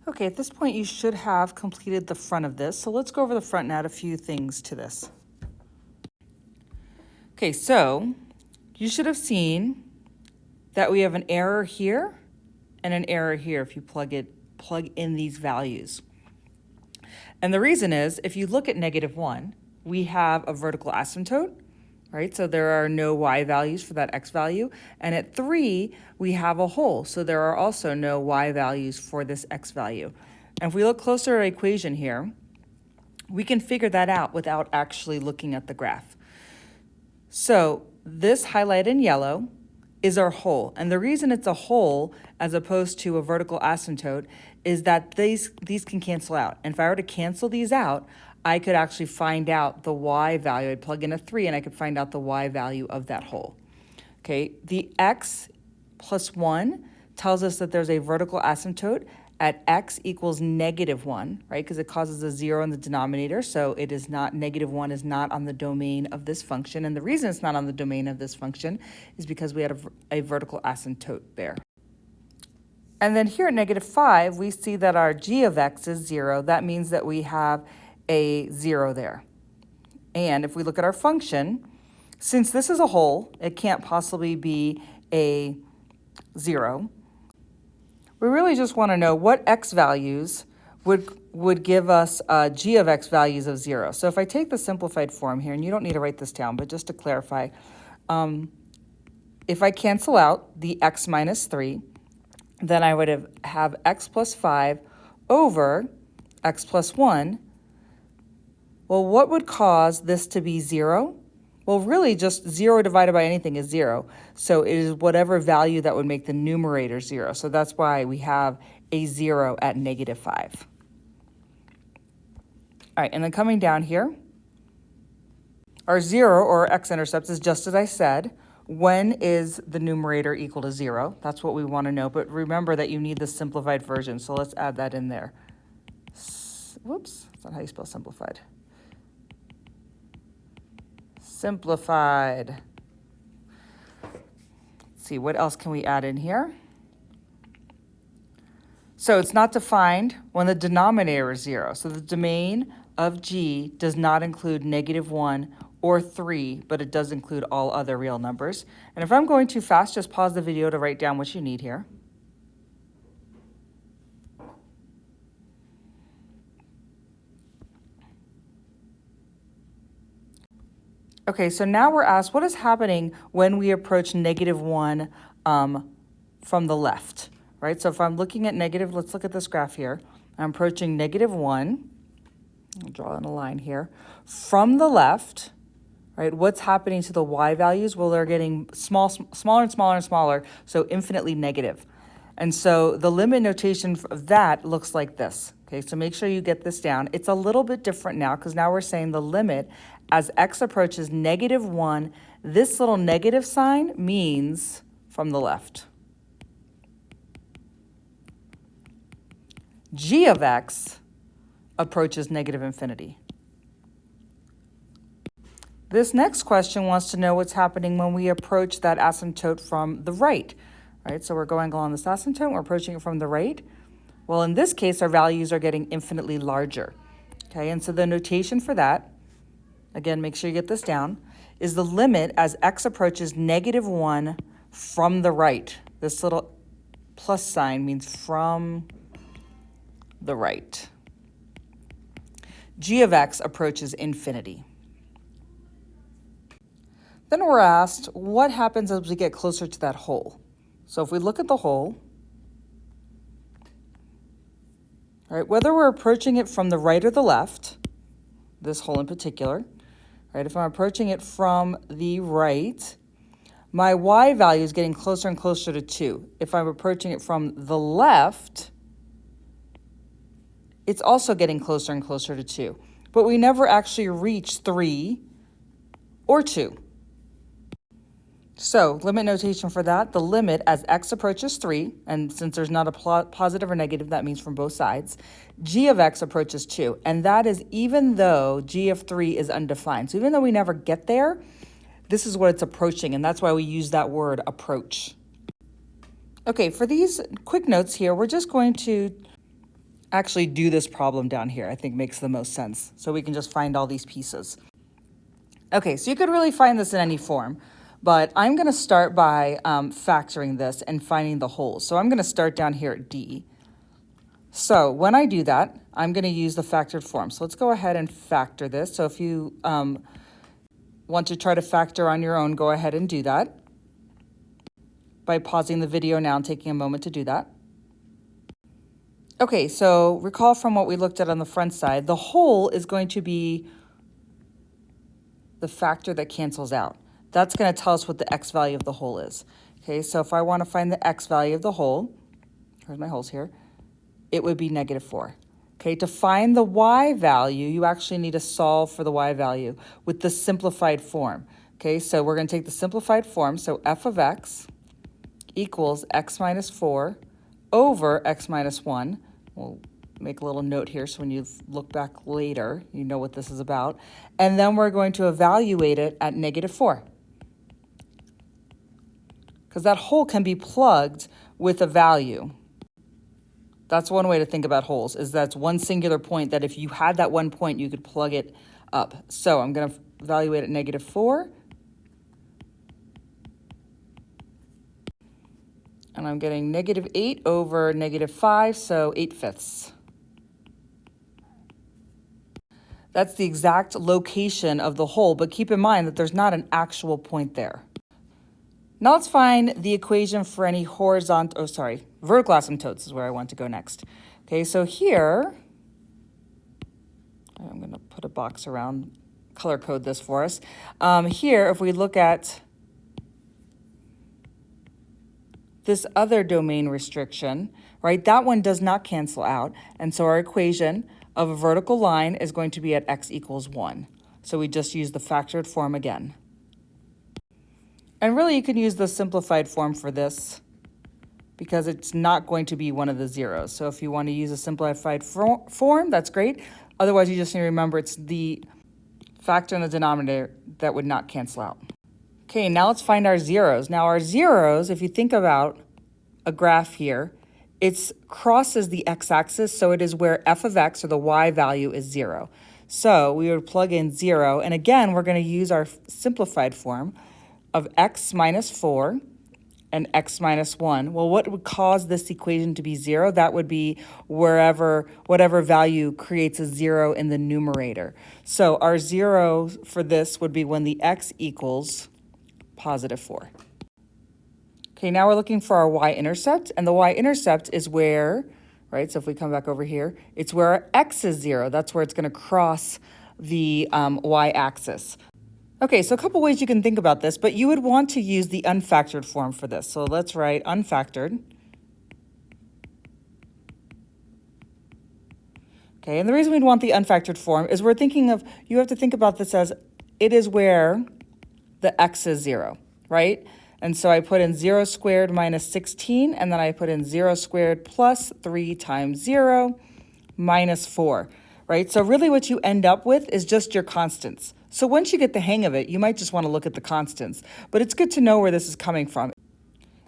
Okay, at this point you should have completed the front of this. So let's go over the front and add a few things to this. Okay, so you should have seen that we have an error here and an error here if you plug in these values. And the reason is, if you look at -1, we have a vertical asymptote, right? So there are no y values for that x value. And at 3, we have a hole. So there are also no y values for this x value. And if we look closer at our equation here, we can figure that out without actually looking at the graph. So this highlighted in yellow is our hole. And the reason it's a hole as opposed to a vertical asymptote is that these can cancel out. And if I were to cancel these out, I could actually find out the y value. I'd plug in a 3 and I could find out the y value of that hole. Okay, the x plus 1 tells us that there's a vertical asymptote at x equals -1, right? Because it causes a 0 in the denominator, so it is not, -1 is not on the domain of this function. And the reason it's not on the domain of this function is because we had a vertical asymptote there. And then here at -5, we see that our g of x is 0. That means that we have a 0 there. And if we look at our function, since this is a hole, it can't possibly be a 0. We really just want to know what x values would give us g of x values of 0. So if I take the simplified form here, and you don't need to write this down, but just to clarify, if I cancel out the x minus 3, then I would have x plus 5 over x plus 1. Well, what would cause this to be 0? Well, really just 0 divided by anything is 0. So it is whatever value that would make the numerator 0. So that's why we have a 0 at -5. All right, and then coming down here, our 0 or x-intercepts is just as I said. When is the numerator equal to 0? That's what we want to know. But remember that you need the simplified version. So let's add that in there. Whoops, that's not how you spell simplified. Simplified. Let's see, what else can we add in here? So it's not defined when the denominator is 0. So the domain of g does not include -1 or 3, but it does include all other real numbers. And if I'm going too fast, just pause the video to write down what you need here. Okay, so now we're asked what is happening when we approach -1 from the left, right? So if I'm looking at let's look at this graph here. I'm approaching -1. I'll draw in a line here. From the left, right, what's happening to the y values? Well, they're getting smaller and smaller and smaller, so infinitely negative. And so the limit notation of that looks like this. Okay, so make sure you get this down. It's a little bit different now because now we're saying the limit as x approaches -1, this little negative sign means from the left. G of x approaches -infinity. This next question wants to know what's happening when we approach that asymptote from the right, right? So we're going along this asymptote, we're approaching it from the right. Well, in this case, our values are getting infinitely larger, okay? And so the notation for that, again, make sure you get this down, is the limit as x approaches -1 from the right. This little plus sign means from the right. G of x approaches infinity. Then we're asked, what happens as we get closer to that hole? So if we look at the hole, right, whether we're approaching it from the right or the left, this hole in particular, right, if I'm approaching it from the right, my y value is getting closer and closer to 2. If I'm approaching it from the left, it's also getting closer and closer to 2. But we never actually reach 3 or 2. So limit notation for that, the limit as x approaches 3, and since there's not a positive or negative, that means from both sides, g of x approaches 2. And that is even though g of 3 is undefined. So even though we never get there, this is what it's approaching, and that's why we use that word approach. Okay, for these quick notes here, we're just going to actually do this problem down here. I think makes the most sense. So we can just find all these pieces. Okay, so you could really find this in any form, but I'm going to start by factoring this and finding the wholes. So I'm going to start down here at D. So when I do that, I'm going to use the factored form. So let's go ahead and factor this. So if you want to try to factor on your own, go ahead and do that by pausing the video now and taking a moment to do that. Okay, so recall from what we looked at on the front side, the whole is going to be the factor that cancels out. That's going to tell us what the x value of the whole is. Okay, so if I want to find the x value of the whole, here's my wholes here, it would be -4. Okay, to find the y value, you actually need to solve for the y value with the simplified form. Okay, so we're going to take the simplified form, so f of x equals x minus 4 over x minus 1. We'll make a little note here so when you look back later, you know what this is about. And then we're going to evaluate it at -4. Because that whole can be plugged with a value. That's one way to think about wholes, is that's one singular point that if you had that one point, you could plug it up. So I'm going to evaluate at -4. And I'm getting -8 over -5, so 8/5. That's the exact location of the whole, but keep in mind that there's not an actual point there. Now let's find the equation for any vertical asymptotes is where I want to go next. Okay, so here, I'm going to put a box around, color code this for us. Here, if we look at this other domain restriction, right, that one does not cancel out. And so our equation of a vertical line is going to be at x equals 1. So we just use the factored form again. And really you can use the simplified form for this because it's not going to be one of the zeros. So if you want to use a simplified form, that's great. Otherwise, you just need to remember it's the factor in the denominator that would not cancel out. Okay, now let's find our zeros. Now our zeros, if you think about a graph here, it crosses the x-axis, so it is where f of x, or the y value, is 0. So we would plug in 0, and again, we're going to use our simplified form of x minus 4 and x minus 1. Well, what would cause this equation to be 0? That would be whatever value creates a 0 in the numerator. So our 0 for this would be when the x equals +4. Okay, now we're looking for our y-intercept, and the y-intercept is where, right, so if we come back over here, it's where our x is 0. That's where it's going to cross the y-axis. Okay, so a couple ways you can think about this, but you would want to use the unfactored form for this. So let's write unfactored. Okay, and the reason we'd want the unfactored form is you have to think about this as it is where the x is 0, right? And so I put in 0 squared minus 16, and then I put in 0 squared plus 3 times 0 minus 4, right? So really what you end up with is just your constants. So once you get the hang of it, you might just want to look at the constants, but it's good to know where this is coming from.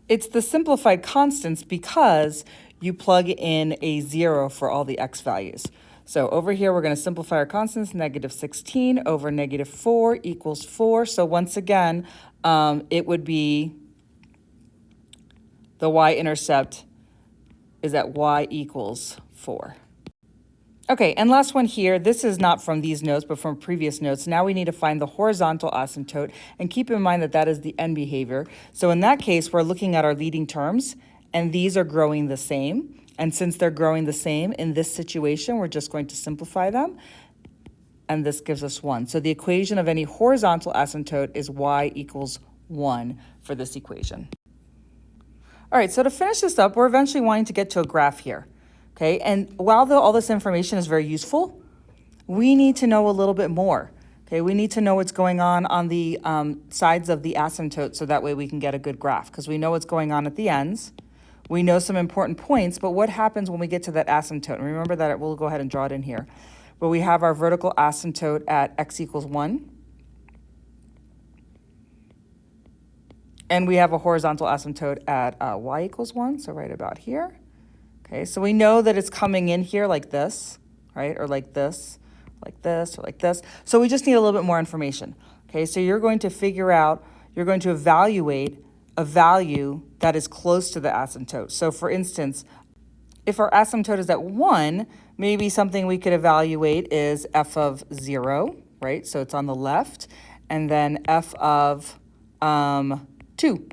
It's the simplified constants because you plug in a 0 for all the x values. So over here, we're going to simplify our constants. -16 over -4 equals 4. So once again, it would be the y-intercept is at y equals 4. Okay, and last one here. This is not from these notes, but from previous notes. Now we need to find the horizontal asymptote, and keep in mind that that is the end behavior. So in that case, we're looking at our leading terms, and these are growing the same. And since they're growing the same, in this situation, we're just going to simplify them, and this gives us 1. So the equation of any horizontal asymptote is y equals 1 for this equation. All right, so to finish this up, we're eventually wanting to get to a graph here. Okay, and while all this information is very useful, we need to know a little bit more. Okay, we need to know what's going on the sides of the asymptote so that way we can get a good graph, because we know what's going on at the ends. We know some important points, but what happens when we get to that asymptote? And remember that we'll go ahead and draw it in here. Where we have our vertical asymptote at x equals 1. And we have a horizontal asymptote at y equals 1, so right about here. Okay, so we know that it's coming in here like this, right? Or like this, like this, or like this. So we just need a little bit more information. Okay, so you're going to figure out, you're going to evaluate a value that is close to the asymptote. So for instance, if our asymptote is at 1, maybe something we could evaluate is f of 0, right? So it's on the left, and then f of 2,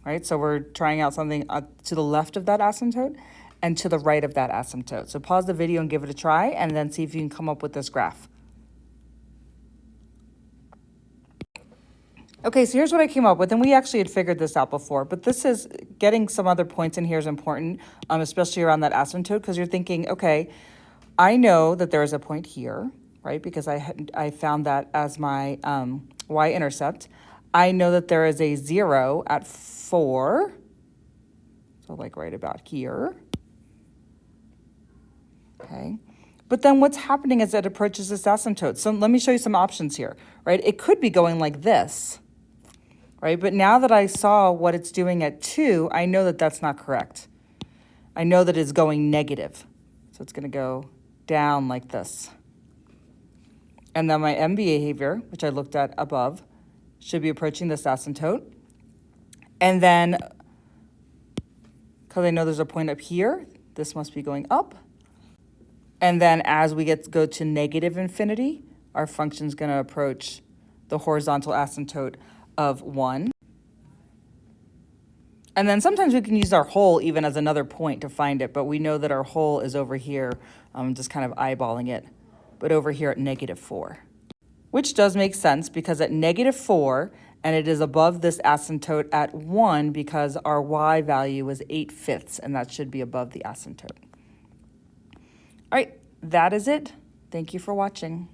right? So we're trying out something to the left of that asymptote and to the right of that asymptote. So pause the video and give it a try, and then see if you can come up with this graph. Okay, so here's what I came up with, and we actually had figured this out before, but this is getting some other points in here is important, especially around that asymptote, because you're thinking, okay, I know that there is a point here, right, because I found that as my y-intercept. I know that there is a 0 at 4, so like right about here. Okay, but then what's happening as it approaches this asymptote? So let me show you some options here, right? It could be going like this, right? But now that I saw what it's doing at 2, I know that that's not correct. I know that it's going negative. So it's going to go down like this. And then my M behavior, which I looked at above, should be approaching this asymptote. And then, because I know there's a point up here, this must be going up. And then as we go to negative infinity, our function's going to approach the horizontal asymptote of 1. And then sometimes we can use our hole even as another point to find it, but we know that our hole is over here, just kind of eyeballing it, but over here at -4. Which does make sense because at -4, and it is above this asymptote at 1 because our y value is 8/5, and that should be above the asymptote. All right, that is it. Thank you for watching.